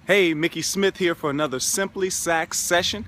Hey, Mickey Smith here for another Simply Sax session.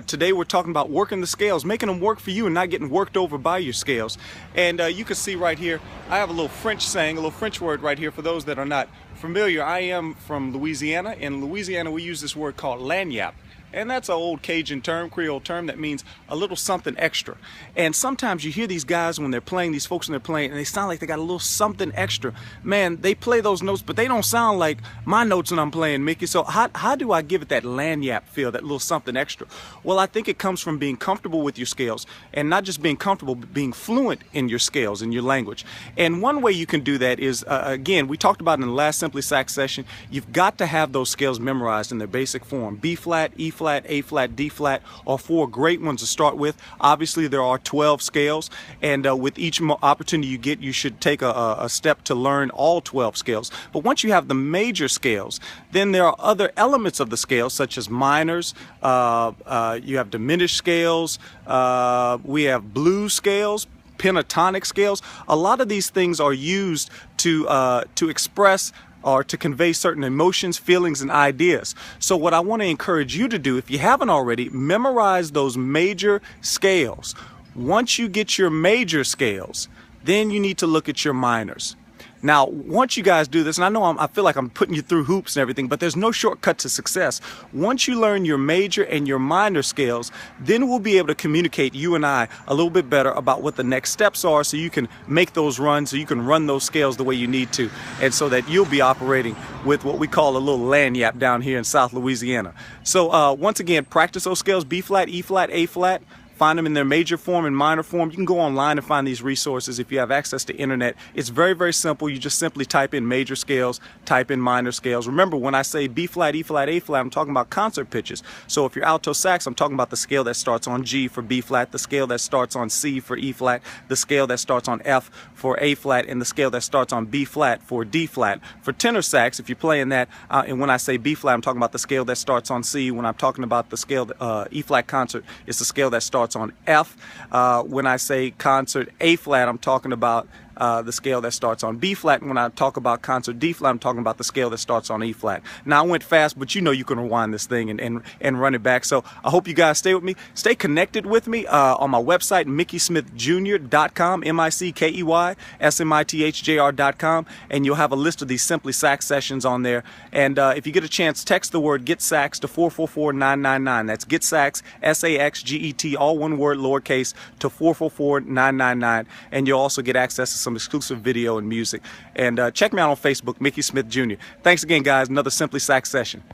Today we're talking about working the scales, making them work for you and not getting worked over by your scales. And you can see right here, I have a little French saying, a little French word right here for those that are not familiar. I am from Louisiana. In Louisiana we use this word called lagniappe. And that's an old Cajun term, Creole term, that means a little something extra. And sometimes you hear these guys when they're playing, these folks when they're playing, and they sound like they got a little something extra. Man, they play those notes, but they don't sound like my notes when I'm playing, Mickey. So how do I give it that lagniappe feel, that little something extra? Well, I think it comes from being comfortable with your scales, and not just being comfortable, but being fluent in your scales, in your language. And one way you can do that is, again, we talked about in the last Simply Sax session, you've got to have those scales memorized in their basic form. B flat, E flat, A flat, D flat are four great ones to start with. Obviously there are 12 scales, and with each opportunity you get, you should take a step to learn all 12 scales. But once you have the major scales, then there are other elements of the scale, such as minors, you have diminished scales, we have blues scales, pentatonic scales. A lot of these things are used to express or to convey certain emotions, feelings, and ideas. So what I want to encourage you to do, if you haven't already, memorize those major scales. Once you get your major scales, then you need to look at your minors. Now, once you guys do this, and I know I feel like I'm putting you through hoops and everything, but there's no shortcut to success. Once you learn your major and your minor scales, then we'll be able to communicate, you and I, a little bit better about what the next steps are, so you can make those runs, so you can run those scales the way you need to, and so that you'll be operating with what we call a little lagniappe down here in South Louisiana. So once again, practice those scales: B flat, E flat, A flat. Find them in their major form and minor form. You can go online and find these resources if you have access to internet. It's very, very simple. You just simply type in major scales, type in minor scales. Remember, when I say B flat, E flat, A flat, I'm talking about concert pitches. So if you're alto sax, I'm talking about the scale that starts on G for B flat, the scale that starts on C for E flat, the scale that starts on F for A flat, and the scale that starts on B flat for D flat. For tenor sax, if you're playing that, and when I say B flat, I'm talking about the scale that starts on C. When I'm talking about the scale, E flat concert, it's the scale that starts on F. When I say concert A flat, I'm talking about the scale that starts on B flat. And when I talk about concert D flat, I'm talking about the scale that starts on E flat. Now, I went fast, but you know you can rewind this thing and run it back. So I hope you guys stay with me. Stay connected with me on my website, MickeySmithJr.com, MickeySmithJr.com, and you'll have a list of these Simply Sax sessions on there. And if you get a chance, text the word Get Sax to 444-999. That's Get Sax, S-A-X-G-E-T, all one word, lowercase, to 444-999. And you'll also get access to some exclusive video and music. And check me out on Facebook, Mickey Smith Jr. Thanks again, guys. Another Simply Sax session.